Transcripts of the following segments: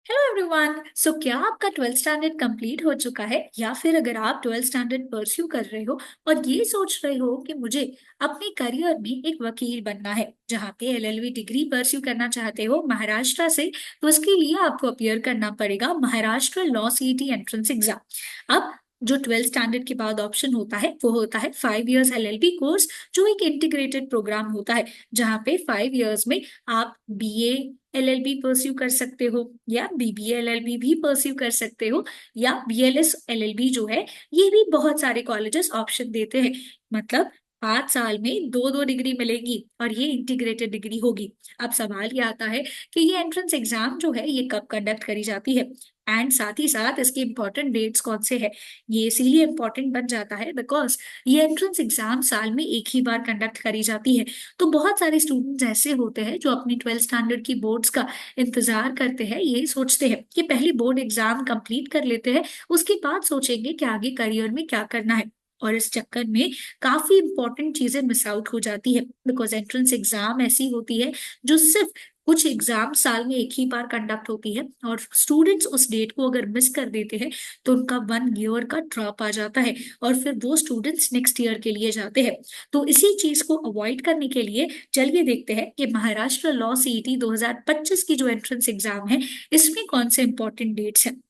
Hello everyone. क्या आपका 12th standard complete हो चुका है या फिर अगर आप 12th स्टैंडर्ड परस्यू कर रहे हो और ये सोच रहे हो कि मुझे अपने करियर में एक वकील बनना है, जहाँ पे एलएलबी डिग्री परस्यू करना चाहते हो महाराष्ट्र से, तो उसके लिए आपको अपियर करना पड़ेगा Maharashtra law CET entrance exam. अब जो 12th स्टैंडर्ड के बाद ऑप्शन होता है वो होता है 5 इयर्स एलएलबी कोर्स, जो एक इंटीग्रेटेड प्रोग्राम होता है जहाँ पे 5 इयर्स में आप बीए एलएलबी परस्यू कर सकते हो या बीबीए एलएलबी भी परस्यू कर सकते हो, या बीएलएस एलएलबी जो है ये भी बहुत सारे कॉलेजेस ऑप्शन देते हैं। मतलब 5 साल में दो दो डिग्री मिलेगी और ये इंटीग्रेटेड डिग्री होगी। अब सवाल ये आता है कि ये एंट्रेंस एग्जाम जो है ये कब कंडक्ट करी जाती है एंड साथ ही साथ इसके इंपॉर्टेंट डेट्स कौन से हैं। ये इसलिए इंपॉर्टेंट बन जाता है बिकॉज ये एंट्रेंस एग्जाम साल में एक ही बार कंडक्ट करी जाती है। तो बहुत सारे स्टूडेंट्स ऐसे होते हैं जो अपनी 12th स्टैंडर्ड की बोर्ड्स का इंतजार करते हैं, ये सोचते हैं कि पहले बोर्ड एग्जाम कंप्लीट कर लेते हैं, उसके बाद सोचेंगे कि आगे करियर में क्या करना है। और इस चक्कर में काफी इंपॉर्टेंट चीजें मिस आउट हो जाती है बिकॉज एंट्रेंस एग्जाम ऐसी होती है जो सिर्फ कुछ एग्जाम साल में एक ही बार कंडक्ट होती है, और स्टूडेंट्स उस डेट को अगर मिस कर देते हैं तो उनका 1 ईयर का ड्रॉप आ जाता है और फिर वो स्टूडेंट्स नेक्स्ट ईयर के लिए जाते हैं। तो इसी चीज को अवॉइड करने के लिए चलिए देखते हैं कि महाराष्ट्र लॉ सीईटी 2025 की जो एंट्रेंस एग्जाम है इसमें कौन से इंपॉर्टेंट डेट्स हैं।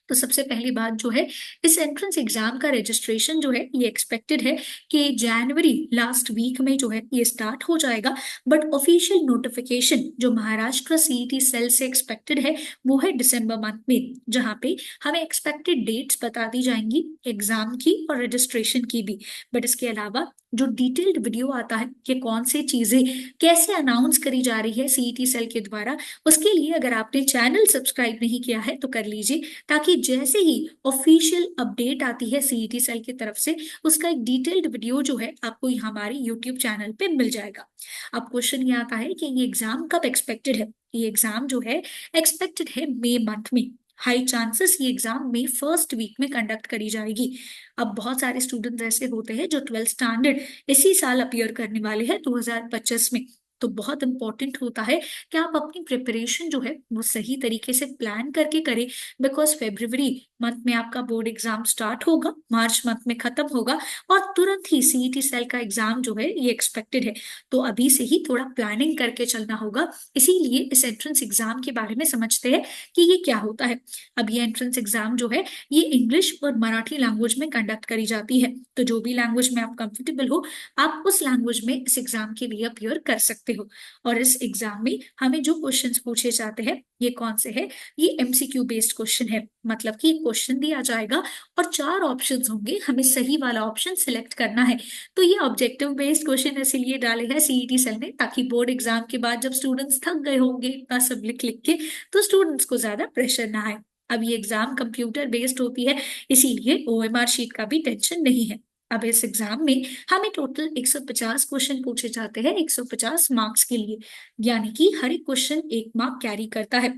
तो सबसे पहली बात जो है, इस एंट्रेंस एग्जाम का रजिस्ट्रेशन जो है ये एक्सपेक्टेड है कि जनवरी लास्ट वीक में जो है ये स्टार्ट हो जाएगा। बट ऑफिशियल नोटिफिकेशन जो महाराष्ट्र सीईटी सेल से एक्सपेक्टेड है वो है दिसंबर मंथ में, जहाँ पे हमें एक्सपेक्टेड डेट्स बता दी जाएंगी एग्जाम की और रजिस्ट्रेशन की भी। बट इसके अलावा जो डिटेल्ड वीडियो आता है कि कौन सी चीजें कैसे अनाउंस करी जा रही है सीईटी सेल के द्वारा, उसके लिए अगर आपने चैनल सब्सक्राइब नहीं किया है तो कर लीजिए, ताकि जैसे ही ऑफिशियल अपडेट आती है सीईटी सेल की तरफ से उसका एक डिटेल्ड वीडियो जो है आपको हमारे यूट्यूब चैनल पे मिल जाएगा। अब क्वेश्चन ये आता है कि ये एग्जाम कब एक्सपेक्टेड है। ये एग्जाम जो है एक्सपेक्टेड है मई मंथ में। हाई चांसेस ये एग्जाम मई फर्स्ट वीक में कंडक्ट करी जाएगी। अब बहुत सारे स्टूडेंट्स ऐसे होते हैं जो 12th स्टैंडर्ड इसी साल अपीयर करने वाले हैं 2025 में। तो बहुत इंपॉर्टेंट होता है कि आप अपनी प्रिपरेशन जो है वो सही तरीके से प्लान करके करें, बिकॉज फेब्रुवरी मंथ में आपका बोर्ड एग्जाम स्टार्ट होगा, मार्च मंथ में खत्म होगा और तुरंत ही सीईटी सेल का एग्जाम जो है ये एक्सपेक्टेड है। तो अभी से ही थोड़ा प्लानिंग करके चलना होगा। इसीलिए इस एंट्रेंस एग्जाम के बारे में समझते हैं कि ये क्या होता है। अब ये एंट्रेंस एग्जाम जो है ये इंग्लिश और मराठी लैंग्वेज में कंडक्ट करी जाती है। तो जो भी लैंग्वेज में आप कंफर्टेबल हो आप उस लैंग्वेज में इस एग्जाम के लिए अपियर कर सकते हो। और इस एग्जाम में हमें जो क्वेश्चंस पूछे जाते हैं ये कौन से हैं। ये एमसीक्यू बेस्ड क्वेश्चन है, मतलब कि क्वेश्चन दिया जाएगा और 4 ऑप्शंस होंगे, हमें सही वाला ऑप्शन सिलेक्ट करना है। तो ये ऑब्जेक्टिव बेस्ड क्वेश्चन इसीलिए डाले हैं सीईटी सेल ने, ताकि बोर्ड एग्जाम के बाद जब स्टूडेंट्स थक गए होंगे इतना सब लिख लिख के तो स्टूडेंट्स को ज्यादा प्रेशर ना आए। अब ये एग्जाम कंप्यूटर बेस्ड होती है, इसीलिए ओएमआर शीट का भी टेंशन नहीं है। अब इस एग्जाम में हमें टोटल 150 क्वेश्चन पूछे जाते हैं 150 मार्क्स के लिए, यानी कि हर एक क्वेश्चन 1 मार्क कैरी करता है।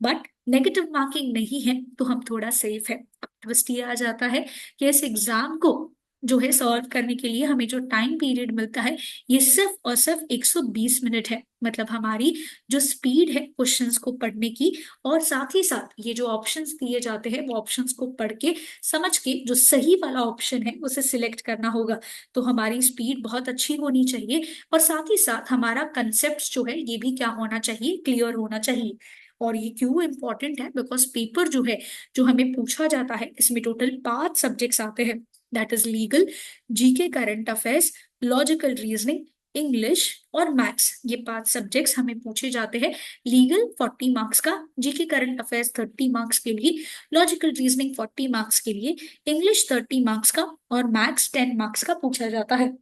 बट नेगेटिव मार्किंग नहीं है तो हम थोड़ा सेफ है। अब ट्विस्ट ये आ जाता है कि इस एग्जाम को जो है सॉल्व करने के लिए हमें जो टाइम पीरियड मिलता है ये सिर्फ और सिर्फ 120 मिनट है। मतलब हमारी जो स्पीड है क्वेश्चंस को पढ़ने की, और साथ ही साथ ये जो ऑप्शंस दिए जाते हैं वो ऑप्शंस को पढ़ के समझ के जो सही वाला ऑप्शन है उसे सिलेक्ट करना होगा। तो हमारी स्पीड बहुत अच्छी होनी चाहिए और साथ ही साथ हमारा कंसेप्ट जो है ये भी क्या होना चाहिए, क्लियर होना चाहिए। और ये क्यों इंपॉर्टेंट है, बिकॉज पेपर जो है जो हमें पूछा जाता है इसमें टोटल 5 सब्जेक्ट्स आते हैं। That is legal, GK current affairs, logical reasoning, English और मैथ्स। ये 5 सब्जेक्ट्स हमें पूछे जाते हैं। लीगल 40 मार्क्स का, जीके करंट अफेयर्स 30 मार्क्स के लिए, लॉजिकल रीजनिंग 40 मार्क्स के लिए, इंग्लिश 30 मार्क्स का और मैथ्स 10 मार्क्स का पूछा जाता है।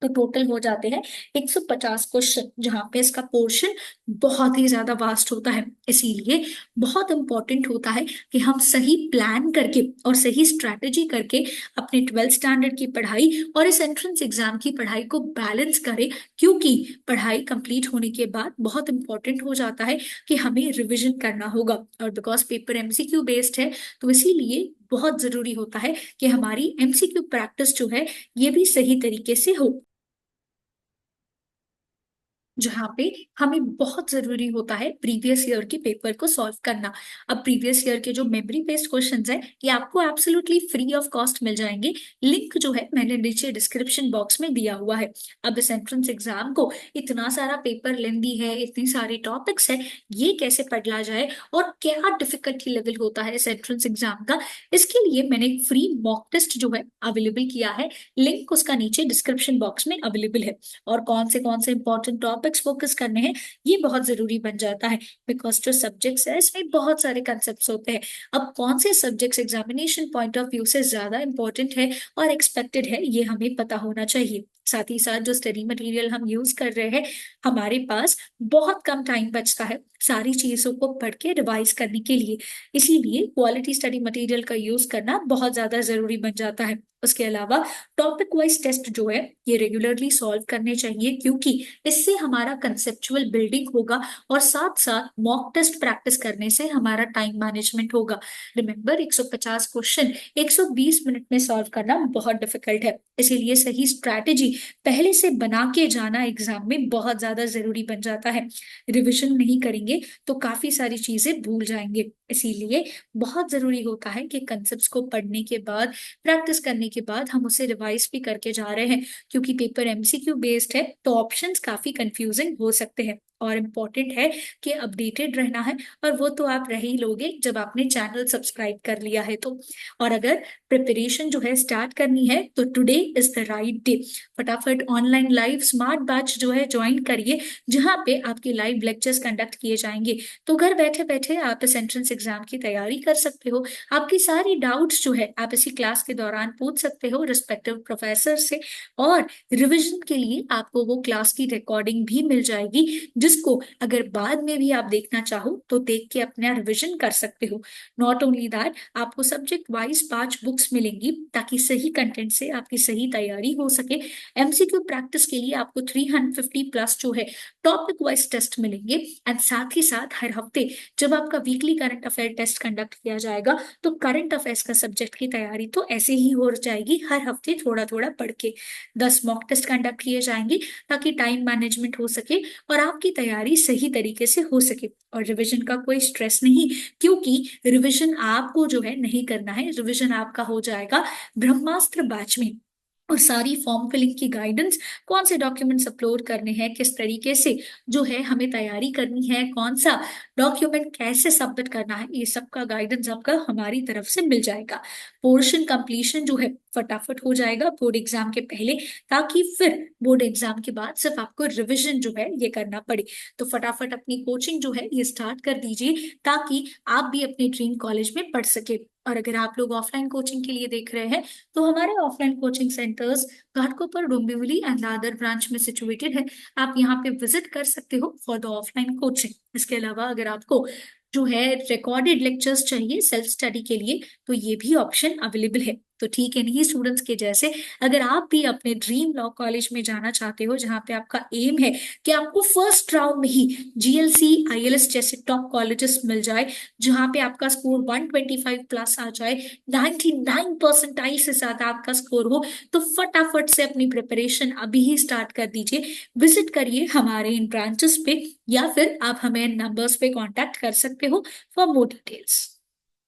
तो टोटल हो जाते हैं 150 क्वेश्चन, जहां पे इसका पोर्शन बहुत ही ज्यादा वास्ट होता है। इसीलिए बहुत इंपॉर्टेंट होता है कि हम सही प्लान करके और सही स्ट्रैटेजी करके अपने 12th स्टैंडर्ड की पढ़ाई और इस एंट्रेंस एग्जाम की पढ़ाई को बैलेंस करें। क्योंकि पढ़ाई कंप्लीट होने के बाद बहुत इंपॉर्टेंट हो जाता है कि हमें रिविजन करना होगा, और बिकॉज पेपर एमसीक्यू बेस्ड है तो इसीलिए बहुत जरूरी होता है कि हमारी एमसीक्यू प्रैक्टिस जो है ये भी सही तरीके से हो। जहाँ पे हमें बहुत जरूरी होता है प्रीवियस ईयर के पेपर को सॉल्व करना। अब प्रीवियस ईयर के जो मेमोरी बेस्ड क्वेश्चंस हैं ये आपको एब्सोल्युटली फ्री ऑफ कॉस्ट मिल जाएंगे। लिंक जो है मैंने नीचे डिस्क्रिप्शन बॉक्स में दिया हुआ है। अब इस एंट्रेंस एग्जाम को इतना सारा पेपर लेंदी है, इतनी सारे टॉपिक्स है, ये कैसे पढ़ा जाए और क्या डिफिकल्टी लेवल होता है इस एंट्रेंस एग्जाम का, इसके लिए मैंने एक फ्री मॉक टेस्ट जो है अवेलेबल किया है। लिंक उसका नीचे डिस्क्रिप्शन बॉक्स में अवेलेबल है। और कौन से इंपॉर्टेंट टॉपिक्स फोकस करने हैं ये बहुत जरूरी बन जाता है, बिकॉज जो सब्जेक्ट्स है इसमें बहुत सारे कंसेप्ट होते हैं। अब कौन से subjects examination point of view से ज्यादा इंपॉर्टेंट है और एक्सपेक्टेड है ये हमें पता होना चाहिए। साथ ही साथ जो स्टडी मटेरियल हम यूज कर रहे हैं, हमारे पास बहुत कम टाइम बचता है सारी चीजों को पढ़ के रिवाइज करने के लिए। इसीलिए क्वालिटी स्टडी मटेरियल का यूज करना बहुत ज्यादा जरूरी बन जाता है। उसके अलावा टॉपिक वाइज टेस्ट जो है ये रेगुलरली सॉल्व करने चाहिए, क्योंकि इससे हमारा कंसेप्चुअल बिल्डिंग होगा और साथ साथ मॉक टेस्ट प्रैक्टिस करने से हमारा टाइम मैनेजमेंट होगा। रिमेंबर 150 क्वेश्चन 120 मिनट में सॉल्व करना बहुत डिफिकल्ट है, इसीलिए सही स्ट्रैटेजी पहले से बना के जाना एग्जाम में बहुत ज्यादा जरूरी बन जाता है। रिविजन नहीं करेंगे तो काफी सारी चीजें भूल जाएंगे। इसीलिए बहुत जरूरी होता है कि कंसेप्ट को पढ़ने के बाद, प्रैक्टिस करने के बाद हम उसे रिवाइज भी करके जा रहे हैं, क्योंकि पेपर एमसीक्यू बेस्ड है तो ऑप्शंस काफी कंफ्यूजिंग हो सकते हैं। और इम्पोर्टेंट है कि अपडेटेड रहना है, और वो तो आप रह ही लोगे जब आपने चैनल सब्सक्राइब कर लिया है तो। और अगर प्रिपरेशन जो है स्टार्ट करनी है तो today is the right day. फटाफट ऑनलाइन लाइव स्मार्ट बैच जो है ज्वाइन करिए, जहाँ पे आपके लाइव लेक्चर्स कंडक्ट किए जाएंगे। तो घर बैठे बैठे आप इस एंट्रेंस एग्जाम की तैयारी कर सकते हो। आपकी सारी डाउट्स जो है आप इसी क्लास के दौरान पूछ सकते हो रिस्पेक्टिव प्रोफेसर से। और रिवीजन के लिए आपको वो क्लास की रिकॉर्डिंग भी मिल जाएगी, जिसको अगर बाद में भी आप देखना चाहो तो देख के अपना रिवीजन कर सकते हो। नॉट ओनली दैट, आपको सब्जेक्ट वाइज 5 बुक्स मिलेंगी ताकि सही कंटेंट से आपकी सही तैयारी हो सके। एमसीक्यू प्रैक्टिस के लिए आपको 350 प्लस जो है टॉपिक वाइज टेस्ट मिलेंगे। एंड साथ ही साथ हर हफ्ते जब आपका weekly current affair test conduct किया जाएगा तो करंट अफेयर्स का सब्जेक्ट की तैयारी तो ऐसे ही हो जाएगी, हर हफ्ते थोड़ा थोड़ा पढ़ के। 10 मॉक टेस्ट कंडक्ट किए जाएंगे ताकि टाइम मैनेजमेंट हो सके और आपकी तैयारी सही तरीके से हो सके। और रिवीजन का कोई स्ट्रेस नहीं, क्योंकि रिवीजन आपको जो है नहीं करना है, रिवीजन आपका हो जाएगा ब्रह्मास्त्र बैच में। और सारी फॉर्म फिलिंग की गाइडेंस, कौन से डॉक्यूमेंट्स अपलोड करने हैं, किस तरीके से जो है हमें तैयारी करनी है, कौन सा डॉक्यूमेंट कैसे सबमिट करना है, ये सब का गाइडेंस आपका हमारी तरफ से मिल जाएगा। पोर्शन कंप्लीशन जो है फटाफट हो जाएगा बोर्ड एग्जाम के पहले, ताकि फिर बोर्ड एग्जाम के बाद सिर्फ आपको रिवीजन जो है ये करना पड़े। तो फटाफट अपनी कोचिंग जो है ये स्टार्ट कर दीजिए ताकि आप भी अपने ड्रीम कॉलेज में पढ़ सके। और अगर आप लोग ऑफलाइन कोचिंग के लिए देख रहे हैं तो हमारे offline coaching centres Ghatkopar, Dombivli and Dadar branch में सिचुएटेड है। आप यहाँ पे विजिट कर सकते हो फॉर द ऑफलाइन कोचिंग। इसके अलावा अगर आपको जो है रिकॉर्डेड लेक्चर्स चाहिए सेल्फ स्टडी के लिए तो ये भी ऑप्शन अवेलेबल है। तो ठीक है, नहीं स्टूडेंट्स के जैसे अगर आप भी अपने ड्रीम लॉ कॉलेज में जाना चाहते हो, जहाँ पे आपका एम है कि आपको फर्स्ट राउंड में ही जीएलसी आईएलएस जैसे टॉप कॉलेजेस मिल जाए, जहाँ पे आपका स्कोर 125 प्लस आ जाए, 99 परसेंटाइल से ज्यादा आपका स्कोर हो, तो फटाफट से अपनी प्रिपरेशन अभी ही स्टार्ट कर दीजिए। विजिट करिए हमारे इन ब्रांचेस पे, या फिर आप हमें नंबर्स पे कांटेक्ट कर सकते हो फॉर मोर डिटेल्स।